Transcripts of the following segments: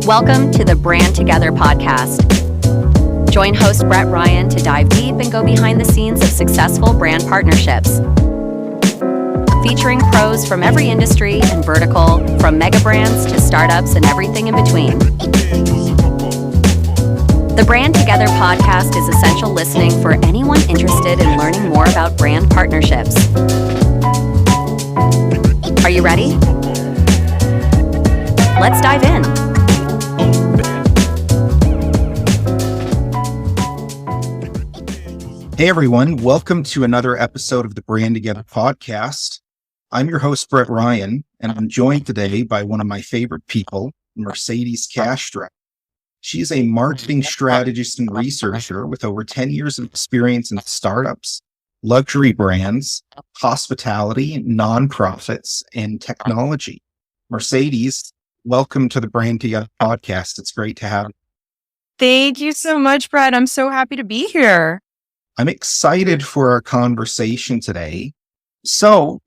Welcome to the Brand Together podcast. Join host Brett Ryan to dive deep and go behind the scenes of successful brand partnerships. Featuring pros from every industry and vertical, from mega brands to startups and everything in between. The Brand Together podcast is essential listening for anyone interested in learning more about brand partnerships. Are you ready? Let's dive in. Hey everyone, welcome to another episode of the Brand Together podcast. I'm your host, Brett Ryan, and I'm joined today by one of my favorite people, Mercedes Castro. She's a marketing strategist and researcher with over 10 years of experience in startups, luxury brands, hospitality, nonprofits, and technology. Mercedes, welcome to the Brand Together podcast. It's great to have you. Thank you so much, Brett. I'm so happy to be here. I'm excited for our conversation today. So,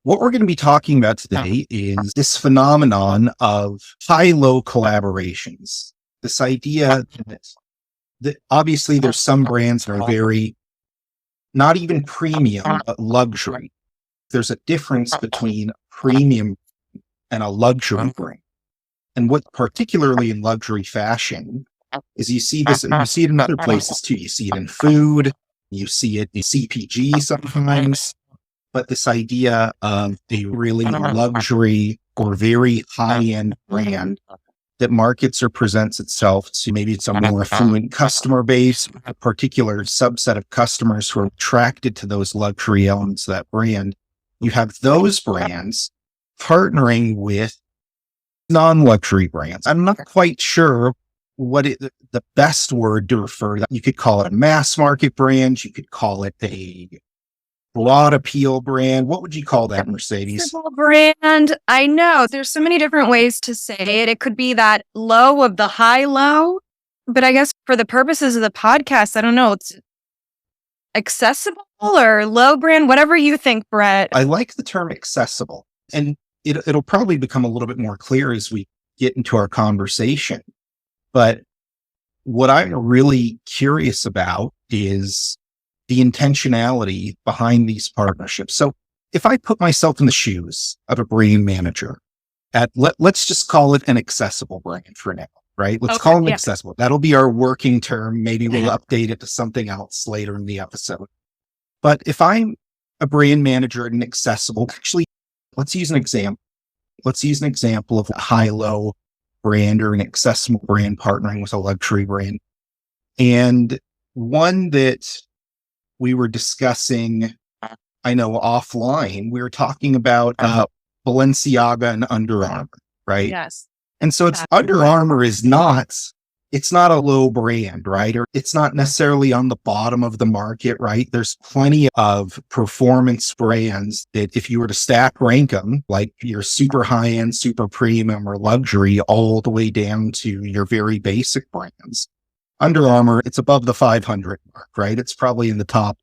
what we're going to be talking about today is this phenomenon of high-low collaborations. This idea that obviously there's some brands that are very, not even premium, but luxury. There's a difference between premium and a luxury brand. And what particularly in luxury fashion is you see this, and you see it in other places too. You see it in food, you see it in CPG sometimes, but this idea of a really luxury or very high-end brand that markets or presents itself to, maybe it's a more affluent customer base, a particular subset of customers who are attracted to those luxury elements of that brand. You have those brands partnering with non-luxury brands. I'm not quite sure what the best word to refer to that. You could call it a mass market brand. You could call it a broad appeal brand. What would you call that, Mercedes? Simple brand. I know there's so many different ways to say it. It could be that low of the high low, but I guess for the purposes of the podcast, I don't know. It's accessible or low brand, whatever you think, Brett. I like the term accessible, and it'll probably become a little bit more clear as we get into our conversation. But what I'm really curious about is the intentionality behind these partnerships. So if I put myself in the shoes of a brand manager let's just call it an accessible brand for now, right? Let's call it accessible. That'll be our working term. Maybe we'll update it to something else later in the episode. But if I'm a brand manager at an accessible, actually, let's use an example. Let's use an example of a high-low brand or an accessible brand partnering with a luxury brand. And one that we were discussing, I know offline, we were talking about Balenciaga and Under Armour, right? Yes. And so Under Armour is it's not a low brand, right? Or it's not necessarily on the bottom of the market, right? There's plenty of performance brands that if you were to stack rank them, like your super high-end, super premium or luxury, all the way down to your very basic brands. Under Armour, it's above the 500 mark, right? It's probably in the top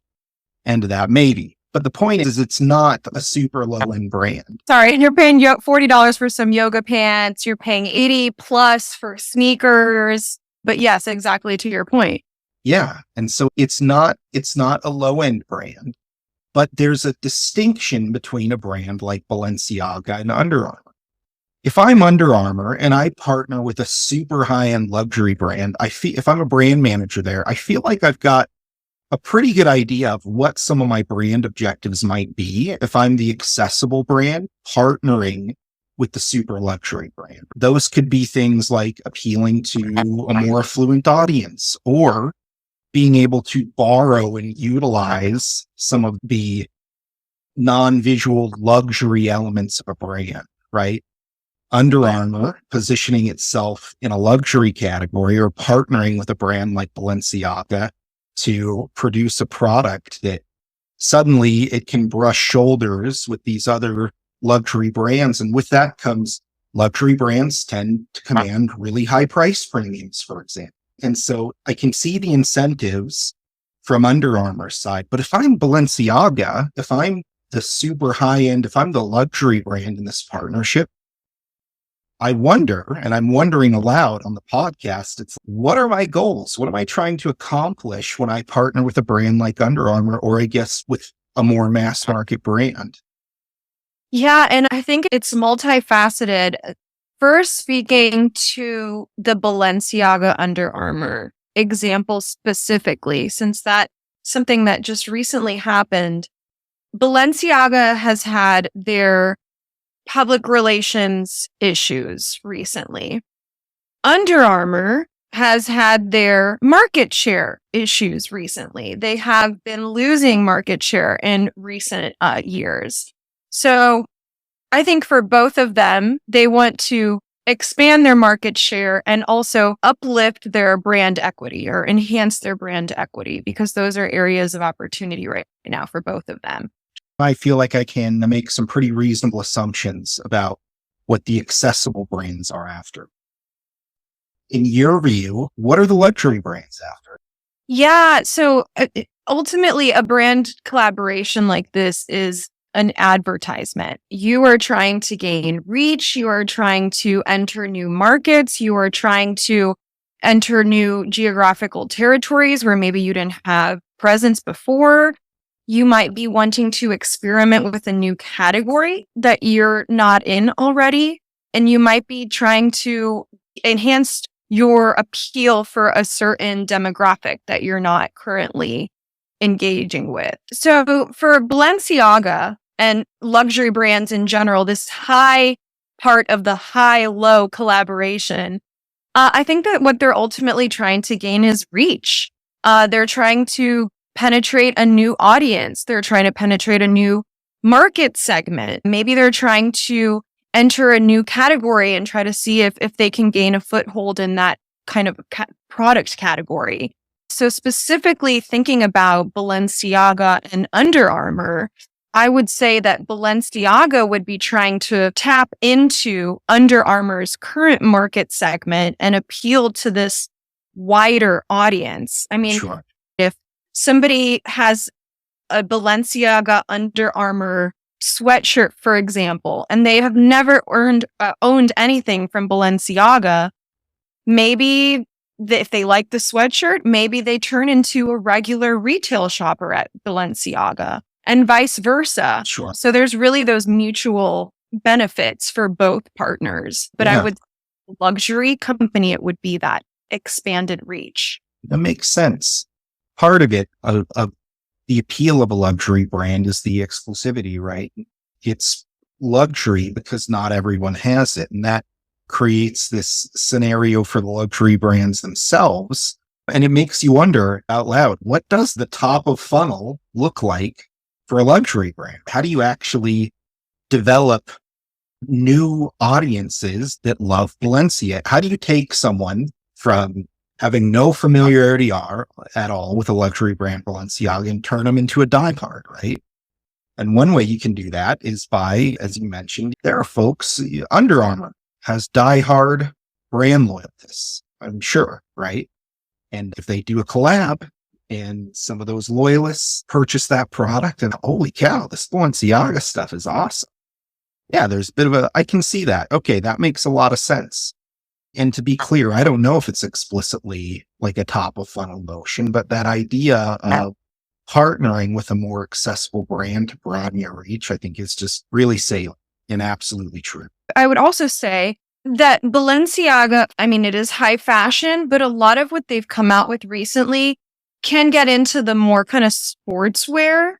end of that, maybe. But the point is, it's not a super low-end brand. Sorry, and you're paying $40 for some yoga pants. You're paying $80 plus for sneakers. But yes, exactly to your point. Yeah. And so it's not a low-end brand, but there's a distinction between a brand like Balenciaga and Under Armour. If I'm Under Armour and I partner with a super high-end luxury brand, if I'm a brand manager there, I feel like I've got a pretty good idea of what some of my brand objectives might be if I'm the accessible brand partnering with the super luxury brand. Those could be things like appealing to a more affluent audience or being able to borrow and utilize some of the non-visual luxury elements of a brand, right? Under Armour positioning itself in a luxury category or partnering with a brand like Balenciaga to produce a product that suddenly it can brush shoulders with these other luxury brands. And with that comes luxury brands tend to command really high price premiums, for example. And so I can see the incentives from Under Armour's side. But if I'm Balenciaga, if I'm the super high end, if I'm the luxury brand in this partnership, I wonder, and I'm wondering aloud on the podcast, it's what are my goals? What am I trying to accomplish when I partner with a brand like Under Armour, or I guess with a more mass market brand? Yeah, and I think it's multifaceted. First, speaking to the Balenciaga Under Armour example specifically, since that's something that just recently happened, Balenciaga has had their public relations issues recently. Under Armour has had their market share issues recently. They have been losing market share in recent years. So I think for both of them, they want to expand their market share and also uplift their brand equity or enhance their brand equity, because those are areas of opportunity right now for both of them. I feel like I can make some pretty reasonable assumptions about what the accessible brands are after. In your view, what are the luxury brands after? Yeah. So ultimately, a brand collaboration like this is an advertisement. You are trying to gain reach. You are trying to enter new markets. You are trying to enter new geographical territories where maybe you didn't have presence before. You might be wanting to experiment with a new category that you're not in already. And you might be trying to enhance your appeal for a certain demographic that you're not currently engaging with. So for Balenciaga and luxury brands in general, this high part of the high-low collaboration, I think that what they're ultimately trying to gain is reach. They're trying to penetrate a new audience. They're trying to penetrate a new market segment. Maybe they're trying to enter a new category and try to see if they can gain a foothold in that kind of product category. So specifically thinking about Balenciaga and Under Armour, I would say that Balenciaga would be trying to tap into Under Armour's current market segment and appeal to this wider audience. I mean, Sure. if somebody has a Balenciaga Under Armour sweatshirt, for example, and they have never owned anything from Balenciaga, maybe if they like the sweatshirt, maybe they turn into a regular retail shopper at Balenciaga and vice versa. Sure. So there's really those mutual benefits for both partners. But Yeah. I would luxury company, it would be that expanded reach. That makes sense. Part of it, of the appeal of a luxury brand is the exclusivity, right? It's luxury because not everyone has it. And that creates this scenario for the luxury brands themselves. And it makes you wonder out loud, what does the top of funnel look like for a luxury brand? How do you actually develop new audiences that love Balenciaga? How do you take someone from having no familiarity at all with a luxury brand Balenciaga and turn them into a diehard, right? And one way you can do that is by, as you mentioned, there are folks, Under Armour has diehard brand loyalists, I'm sure, right? And if they do a collab and some of those loyalists purchase that product and holy cow, this Balenciaga stuff is awesome. Yeah, there's a bit of I can see that. Okay, that makes a lot of sense. And to be clear, I don't know if it's explicitly like a top of funnel motion, but that idea of partnering with a more accessible brand to broaden your reach, I think is just really salient and absolutely true. I would also say that Balenciaga, I mean, it is high fashion, but a lot of what they've come out with recently can get into the more kind of sportswear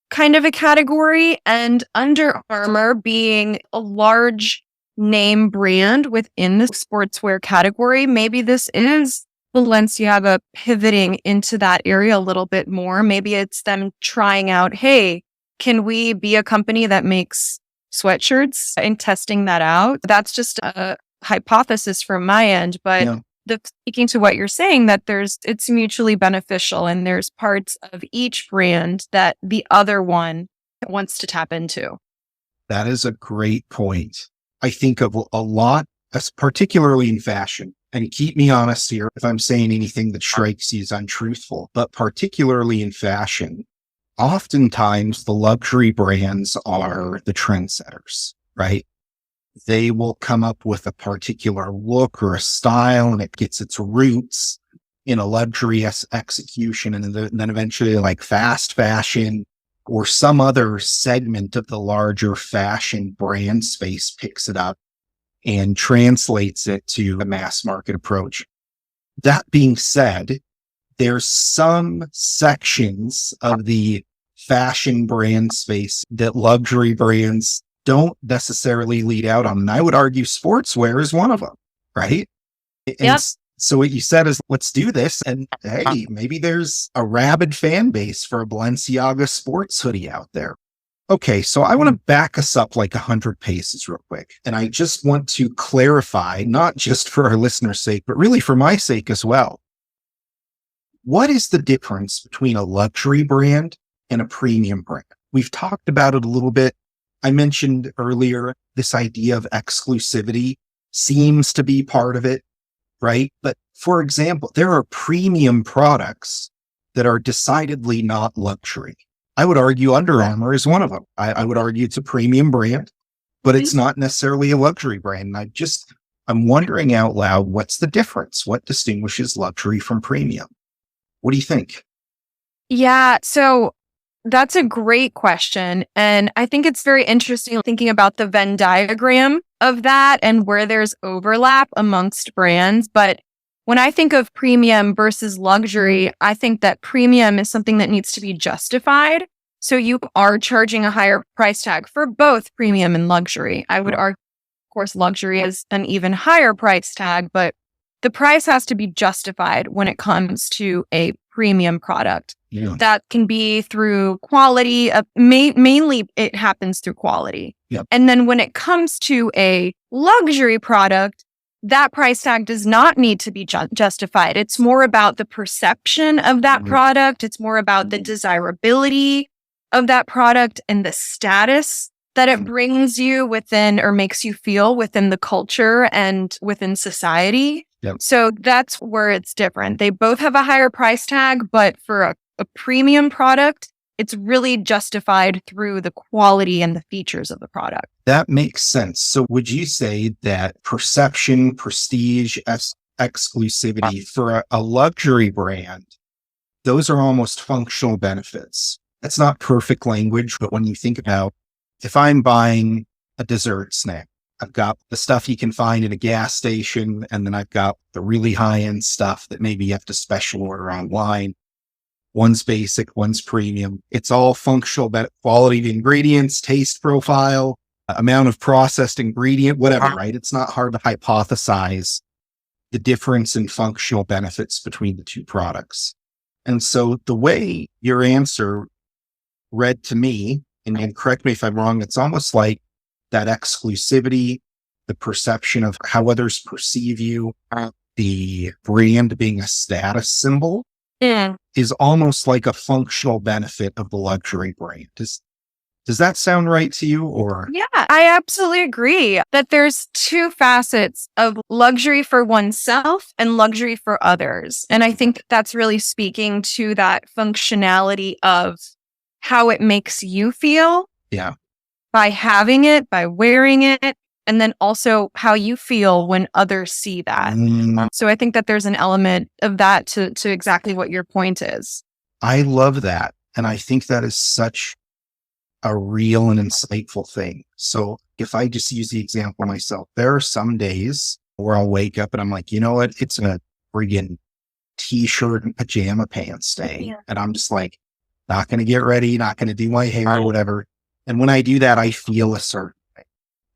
kind of a category. And Under Armour being a large name brand within the sportswear category, maybe this is Balenciaga pivoting into that area a little bit more. Maybe it's them trying out, hey, can we be a company that makes sweatshirts and testing that out? That's just a hypothesis from my end, but Yeah. Speaking to what you're saying, that it's mutually beneficial and there's parts of each brand that the other one wants to tap into. That is a great point. I think of a lot, particularly in fashion, and keep me honest here if I'm saying anything that strikes you as untruthful, but particularly in fashion, oftentimes the luxury brands are the trendsetters, right? they will come up with a particular look or a style, and it gets its roots in a luxury execution, and then eventually like fast fashion or some other segment of the larger fashion brand space picks it up and translates it to a mass market approach. That being said, there's some sections of the fashion brand space that luxury brands don't necessarily lead out on. And I would argue sportswear is one of them, right? And Yep. so what you said is, let's do this. And hey, maybe there's a rabid fan base for a Balenciaga sports hoodie out there. Okay, so I want to back us up like 100 paces real quick. And I just want to clarify, not just for our listeners' sake, but really for my sake as well. What is the difference between a luxury brand and a premium brand? We've talked about it a little bit. I mentioned earlier, this idea of exclusivity seems to be part of it, right? But for example, there are premium products that are decidedly not luxury. I would argue Under Armour is one of them. I would argue it's a premium brand, but it's not necessarily a luxury brand. And I'm wondering out loud, what's the difference? What distinguishes luxury from premium? What do you think? Yeah. So that's a great question. And I think it's very interesting thinking about the Venn diagram of that and where there's overlap amongst brands. But when I think of premium versus luxury, I think that premium is something that needs to be justified. So you are charging a higher price tag for both premium and luxury. I would argue, of course, luxury is an even higher price tag, but the price has to be justified when it comes to a premium product. Yeah. That can be through quality. Mainly, it happens through quality. Yep. And then when it comes to a luxury product, that price tag does not need to be justified. It's more about the perception of that product. It's more about the desirability of that product and the status that it brings you within or makes you feel within the culture and within society. Yep. So that's where it's different. They both have a higher price tag, but for a premium product, it's really justified through the quality and the features of the product. That makes sense. So would you say that perception, prestige, exclusivity for a luxury brand, those are almost functional benefits? That's not perfect language, but when you think about, if I'm buying a dessert snack, I've got the stuff you can find in a gas station, and then I've got the really high-end stuff that maybe you have to special order online. One's basic, one's premium. It's all functional, quality of ingredients, taste profile, amount of processed ingredient, whatever, right? It's not hard to hypothesize the difference in functional benefits between the two products. And so the way your answer read to me, and correct me if I'm wrong, it's almost like that exclusivity, the perception of how others perceive you, the brand being a status symbol, is almost like a functional benefit of the luxury brand. Does that sound right to you? Or Yeah, I absolutely agree that there's two facets of luxury for oneself and luxury for others. And I think that's really speaking to that functionality of how it makes you feel. Yeah. By having it, by wearing it, and then also how you feel when others see that. So I think that there's an element of that to exactly what your point is. I love that. And I think that is such a real and insightful thing. So if I just use the example myself, there are some days where I'll wake up and I'm like, you know what? It's a friggin' t-shirt and pajama pants day. Yeah. And I'm just like, not going to get ready, not going to do my hair or whatever. And when I do that, I feel a certain way,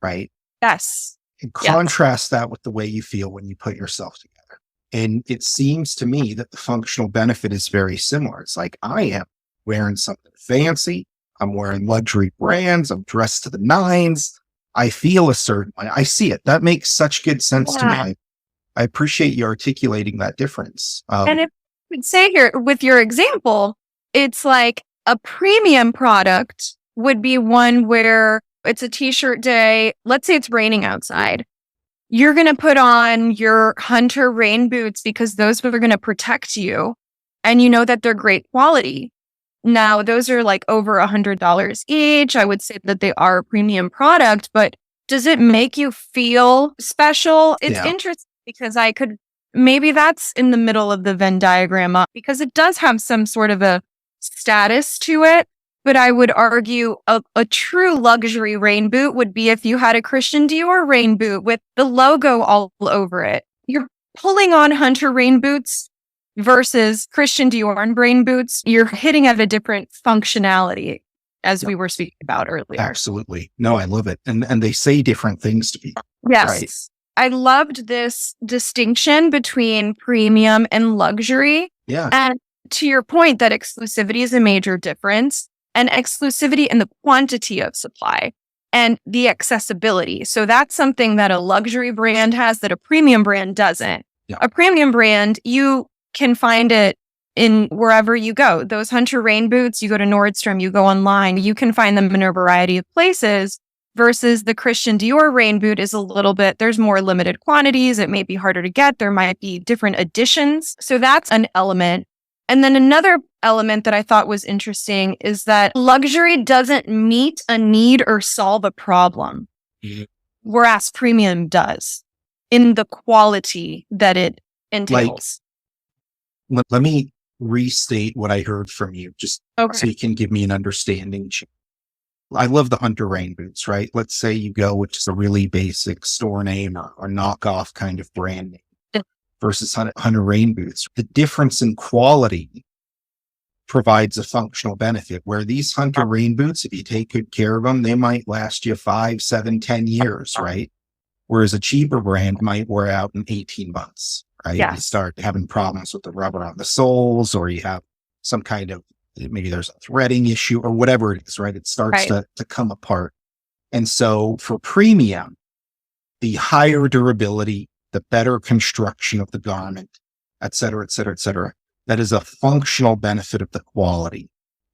right? Yes. And contrast that with the way you feel when you put yourself together. And it seems to me that the functional benefit is very similar. It's like, I am wearing something fancy. I'm wearing luxury brands. I'm dressed to the nines. I feel a certain way. I see it. That makes such good sense to me. I appreciate you articulating that difference. And if I would say here with your example, it's like a premium product would be one where it's a t-shirt day. Let's say it's raining outside. You're going to put on your Hunter rain boots because those are going to protect you. And you know that they're great quality. Now, those are like over $100 each. I would say that they are a premium product, but does it make you feel special? It's Yeah. interesting because maybe that's in the middle of the Venn diagram because it does have some sort of a status to it. But I would argue a true luxury rain boot would be if you had a Christian Dior rain boot with the logo all over it. You're pulling on Hunter rain boots versus Christian Dior rain boots. You're hitting at a different functionality, as we were speaking about earlier. Absolutely. No, I love it. And they say different things to people. Yes. Right. I loved this distinction between premium and luxury. Yeah. And to your point that exclusivity is a major difference, and exclusivity in the quantity of supply and the accessibility. So that's something that a luxury brand has that a premium brand doesn't. Yeah. A premium brand, you can find it in wherever you go. Those Hunter rain boots, you go to Nordstrom, you go online, you can find them in a variety of places versus the Christian Dior rain boot is a little bit, there's more limited quantities. It may be harder to get. There might be different editions. So that's an element. And then another element that I thought was interesting is that luxury doesn't meet a need or solve a problem, whereas premium does in the quality that it entails. Let me restate what I heard from you, just so you can give me an understanding. I love the Hunter rain boots, right? Let's say you go with just a really basic store name or knockoff kind of brand name versus Hunter rain boots. The difference in quality provides a functional benefit, where these Hunter rain boots, if you take good care of them, they might last you 5, 7, 10 years, right? Whereas a cheaper brand might wear out in 18 months, right? Yes. You start having problems with the rubber on the soles, or you have some kind of, maybe there's a threading issue or whatever it is, right? It starts to come apart. And so for premium, the higher durability, the better construction of the garment, et cetera, et cetera, et cetera, that is a functional benefit of the quality.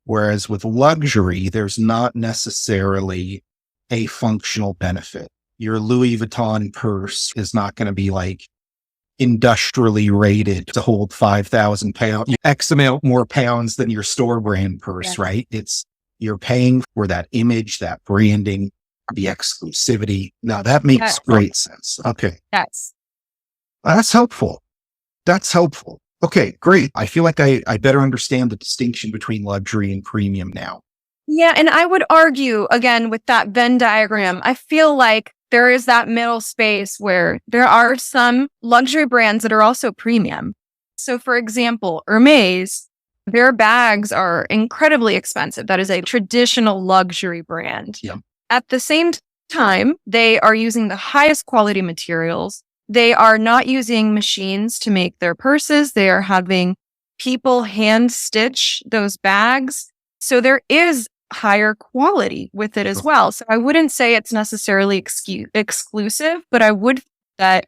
Whereas with luxury, there's not necessarily a functional benefit. Your Louis Vuitton purse is not going to be like industrially rated to hold 5,000 pounds, X amount more pounds than your store brand purse, right? You're paying for that image, that branding, the exclusivity. Now that makes great sense. Okay. Yes. That's helpful. Okay, great. I feel like I better understand the distinction between luxury and premium now. Yeah. And I would argue again with that Venn diagram, I feel like there is that middle space where there are some luxury brands that are also premium. So for example, Hermes, their bags are incredibly expensive. That is a traditional luxury brand. Yeah. At the same time, they are using the highest quality materials. They are not using machines to make their purses. They are having people hand stitch those bags. So there is higher quality with it as well. So I wouldn't say it's necessarily exclusive, but I would that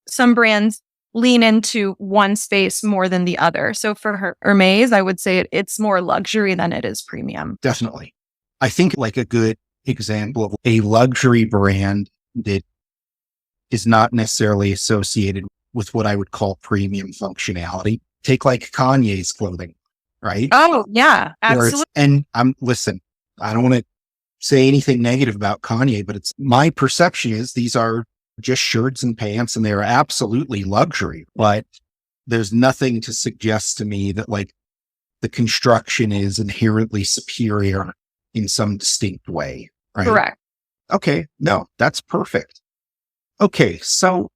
some brands lean into one space more than the other. So for Hermes, I would say it's more luxury than it is premium. Definitely. I think like a good example of a luxury brand that is not necessarily associated with what I would call premium functionality. Take like Kanye's clothing, right? Oh, yeah, absolutely. And listen, I don't want to say anything negative about Kanye, but my perception is these are just shirts and pants and they're absolutely luxury, but there's nothing to suggest to me that like the construction is inherently superior in some distinct way, right? Correct. Okay. No, that's perfect. Okay. So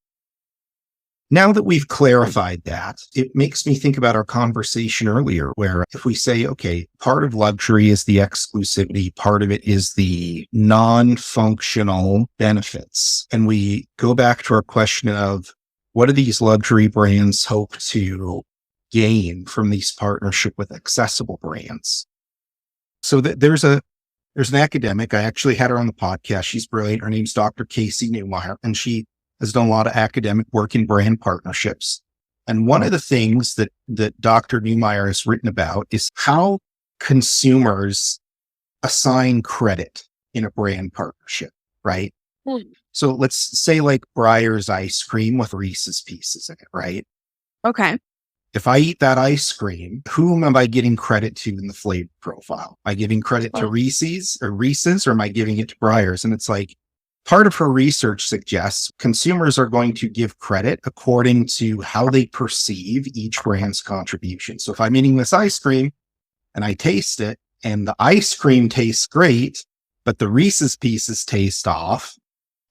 now that we've clarified that, it makes me think about our conversation earlier, where if we say, okay, part of luxury is the exclusivity, part of it is the non-functional benefits. And we go back to our question of what do these luxury brands hope to gain from these partnership with accessible brands? So there's an academic. I actually had her on the podcast. She's brilliant. Her name's Dr. Casey Newmeyer, and she has done a lot of academic work in brand partnerships. And one of the things that Dr. Newmeyer has written about is how consumers assign credit in a brand partnership, right? So let's say like Breyer's ice cream with Reese's Pieces in it, right? Okay. If I eat that ice cream, whom am I getting credit to in the flavor profile? Am I giving credit to Reese's, or am I giving it to Breyer's? And it's like, Part of her research suggests consumers are going to give credit according to how they perceive each brand's contribution. So if I'm eating this ice cream and I taste it and the ice cream tastes great, but the Reese's Pieces taste off,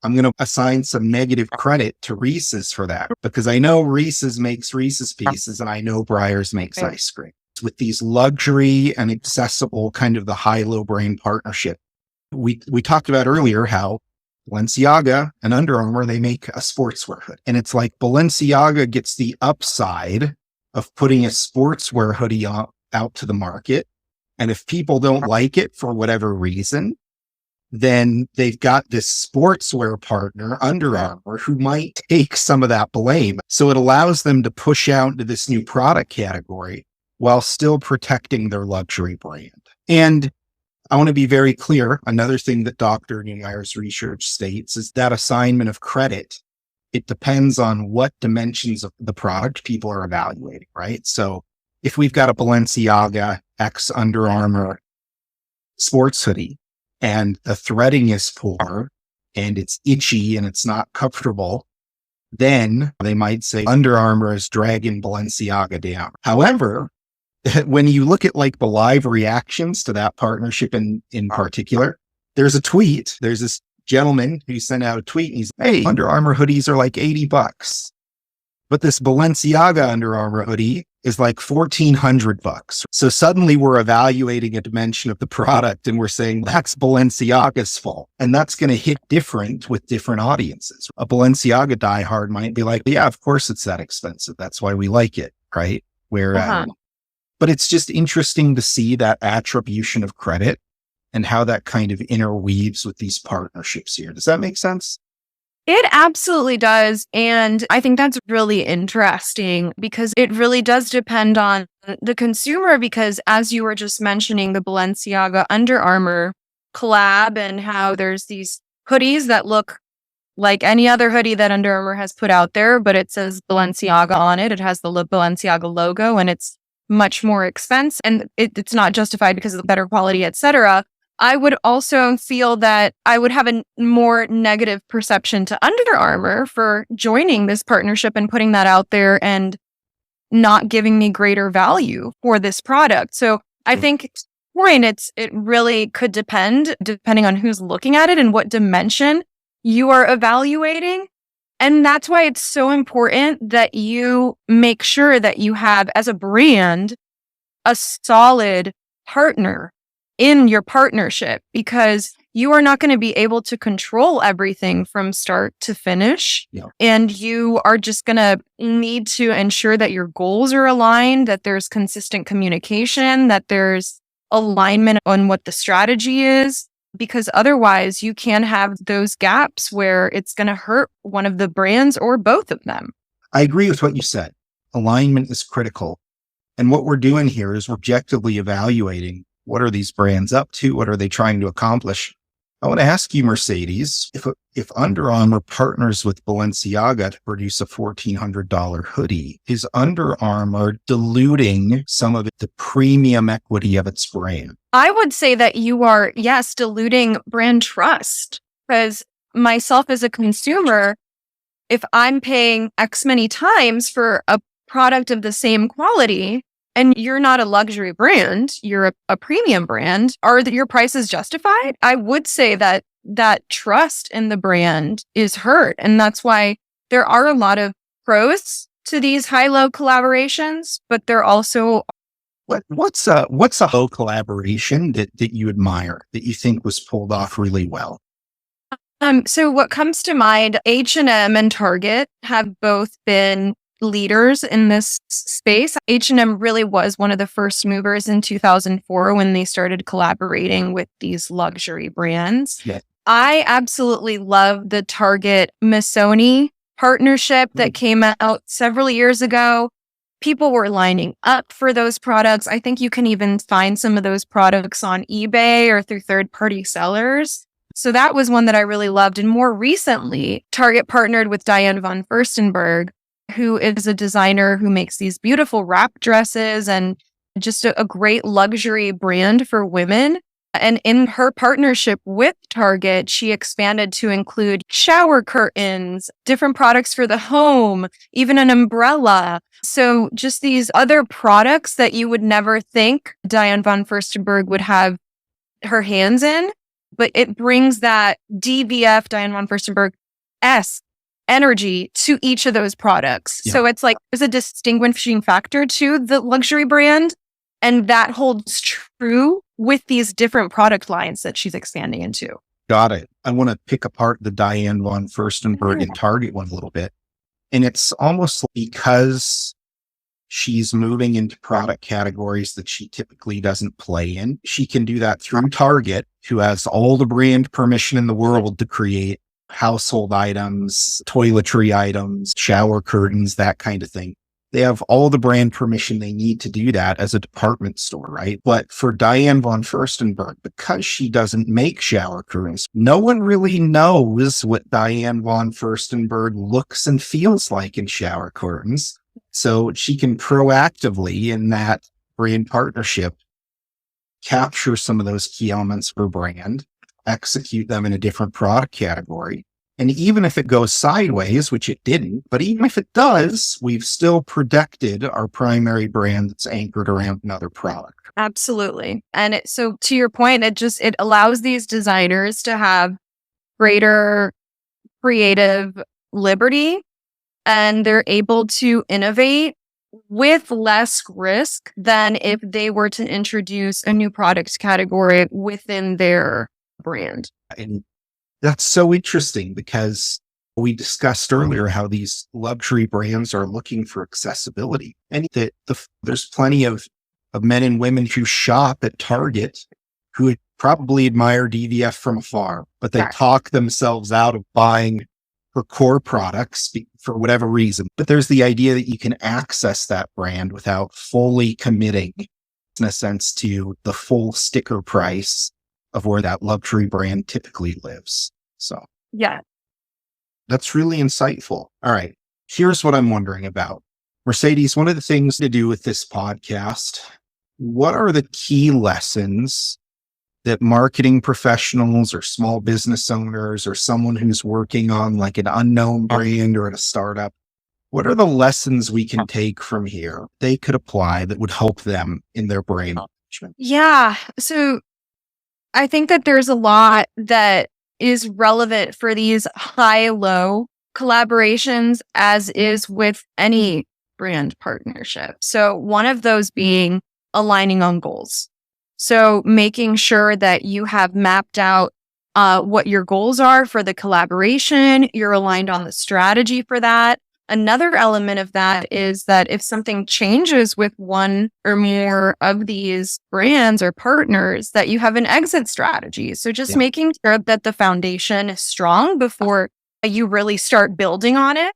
I'm going to assign some negative credit to Reese's for that because I know Reese's makes Reese's Pieces and I know Breyers makes ice cream. With these luxury and accessible kind of the high-low brand partnership, we talked about earlier how Balenciaga and Under Armour, they make a sportswear hood. And it's like Balenciaga gets the upside of putting a sportswear hoodie out to the market. And if people don't like it for whatever reason, then they've got this sportswear partner, Under Armour, who might take some of that blame. So it allows them to push out into this new product category while still protecting their luxury brand. And I want to be very clear. Another thing that Dr. Neumeyer's research states is that assignment of credit, it depends on what dimensions of the product people are evaluating, right? So if we've got a Balenciaga X Under Armour sports hoodie and the threading is poor and it's itchy and it's not comfortable, then they might say Under Armour is dragging Balenciaga down. However, when you look at like the live reactions to that partnership in particular, there's a tweet. There's this gentleman who sent out a tweet and he's, hey, Under Armour hoodies are like $80. But this Balenciaga Under Armour hoodie is like $1,400. So suddenly we're evaluating a dimension of the product and we're saying that's Balenciaga's fault. And that's going to hit different with different audiences. A Balenciaga diehard might be like, yeah, of course it's that expensive. That's why we like it, right? But it's just interesting to see that attribution of credit and how that kind of interweaves with these partnerships here. Does that make sense? It absolutely does. And I think that's really interesting because it really does depend on the consumer, because as you were just mentioning, the Balenciaga Under Armour collab and how there's these hoodies that look like any other hoodie that Under Armour has put out there, but it says Balenciaga on it. It has the Balenciaga logo and it's much more expensive and it's not justified because of the better quality, etc. I would also feel that I would have a more negative perception to Under Armour for joining this partnership and putting that out there and not giving me greater value for this product. So I think it really could depending on who's looking at it and what dimension you are evaluating. And that's why it's so important that you make sure that you have, as a brand, a solid partner in your partnership, because you are not going to be able to control everything from start to finish. Yeah. And you are just going to need to ensure that your goals are aligned, that there's consistent communication, that there's alignment on what the strategy is. Because otherwise you can have those gaps where it's going to hurt one of the brands or both of them. I agree with what you said. Alignment is critical. And what we're doing here is objectively evaluating what are these brands up to? What are they trying to accomplish? I want to ask you, Mercedes, if Under Armour partners with Balenciaga to produce a $1,400 hoodie, is Under Armour diluting some of the premium equity of its brand? I would say that you are, yes, diluting brand trust, because myself as a consumer, if I'm paying X many times for a product of the same quality, and you're not a luxury brand, you're a premium brand, are your prices justified? I would say that trust in the brand is hurt. And that's why there are a lot of pros to these high-low collaborations, but they're also... What's a low collaboration that you admire, that you think was pulled off really well? So what comes to mind, H&M and Target have both been leaders in this space. H&M really was one of the first movers in 2004 when they started collaborating with these luxury brands. Yeah. I absolutely love the Target Missoni partnership that came out several years ago. People were lining up for those products. I think you can even find some of those products on eBay or through third-party sellers. So that was one that I really loved. And more recently, Target partnered with Diane von Furstenberg, who is a designer who makes these beautiful wrap dresses and just a great luxury brand for women. And in her partnership with Target, she expanded to include shower curtains, different products for the home, even an umbrella. So just these other products that you would never think Diane von Furstenberg would have her hands in, but it brings that DVF, Diane von Furstenberg S energy to each of those products. Yeah. So it's like there's a distinguishing factor to the luxury brand. And that holds true with these different product lines that she's expanding into. Got it. I want to pick apart the Diane von Furstenberg and Target one a little bit. And it's almost because she's moving into product categories that she typically doesn't play in. She can do that through Target, who has all the brand permission in the world to create household items, toiletry items, shower curtains, that kind of thing. They have all the brand permission they need to do that as a department store, right? But for Diane von Furstenberg, because she doesn't make shower curtains, no one really knows what Diane von Furstenberg looks and feels like in shower curtains. So she can proactively, in that brand partnership, capture some of those key elements for brand, execute them in a different product category. And even if it goes sideways, which it didn't, but even if it does, we've still protected our primary brand that's anchored around another product. Absolutely. And so to your point, it allows these designers to have greater creative liberty, and they're able to innovate with less risk than if they were to introduce a new product category within their brand. And that's so interesting because we discussed earlier how these luxury brands are looking for accessibility, and that there's plenty of men and women who shop at Target who would probably admire DVF from afar, but they talk themselves out of buying her core products for whatever reason. But there's the idea that you can access that brand without fully committing, in a sense, to the full sticker price of where that luxury brand typically lives. So yeah, that's really insightful. All right. Here's what I'm wondering about. Mercedes, one of the things to do with this podcast, what are the key lessons that marketing professionals or small business owners or someone who's working on like an unknown brand or at a startup, what are the lessons we can take from here they could apply that would help them in their brand management? Yeah. So I think that there's a lot that is relevant for these high-low collaborations, as is with any brand partnership. So one of those being aligning on goals. So making sure that you have mapped out what your goals are for the collaboration, you're aligned on the strategy for that. Another element of that is that if something changes with one or more of these brands or partners, that you have an exit strategy. So just making sure that the foundation is strong before you really start building on it.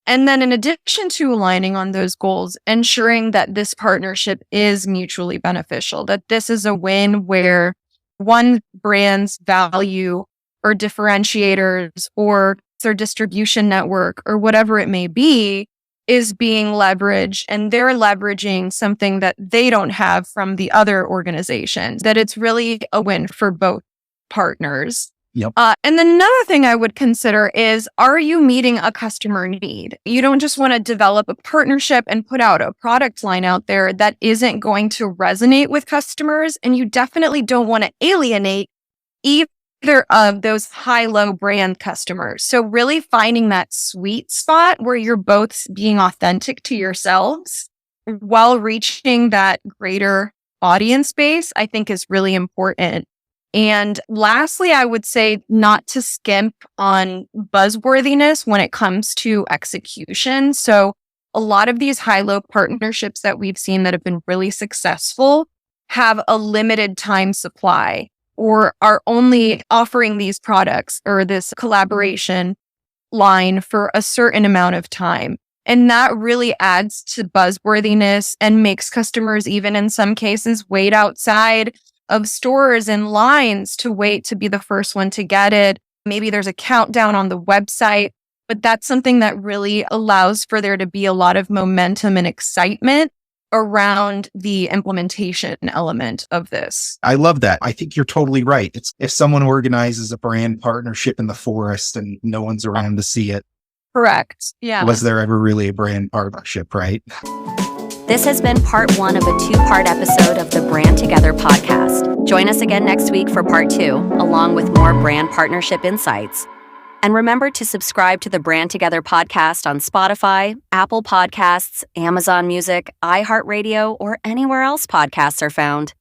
And then in addition to aligning on those goals, ensuring that this partnership is mutually beneficial, that this is a win where one brand's value or differentiators or their distribution network or whatever it may be is being leveraged, and they're leveraging something that they don't have from the other organization, that it's really a win for both partners. Yep. And then another thing I would consider is, are you meeting a customer need? You don't just want to develop a partnership and put out a product line out there that isn't going to resonate with customers. And you definitely don't want to alienate either of those high-low brand customers. So really finding that sweet spot where you're both being authentic to yourselves while reaching that greater audience base, I think is really important. And lastly, I would say not to skimp on buzzworthiness when it comes to execution. So a lot of these high-low partnerships that we've seen that have been really successful have a limited time supply, or are only offering these products or this collaboration line for a certain amount of time. And that really adds to buzzworthiness and makes customers, even in some cases, wait outside of stores and lines to wait to be the first one to get it. Maybe there's a countdown on the website, but that's something that really allows for there to be a lot of momentum and excitement around the implementation element of this. I love that. I think you're totally right. It's if someone organizes a brand partnership in the forest and no one's around to see it, Correct. Yeah. was there ever really a brand partnership, right? This has been part 1 of a 2-part episode of the Brand Together podcast. Join us again next week for part 2, along with more brand partnership insights. And remember to subscribe to the Brand Together podcast on Spotify, Apple Podcasts, Amazon Music, iHeartRadio, or anywhere else podcasts are found.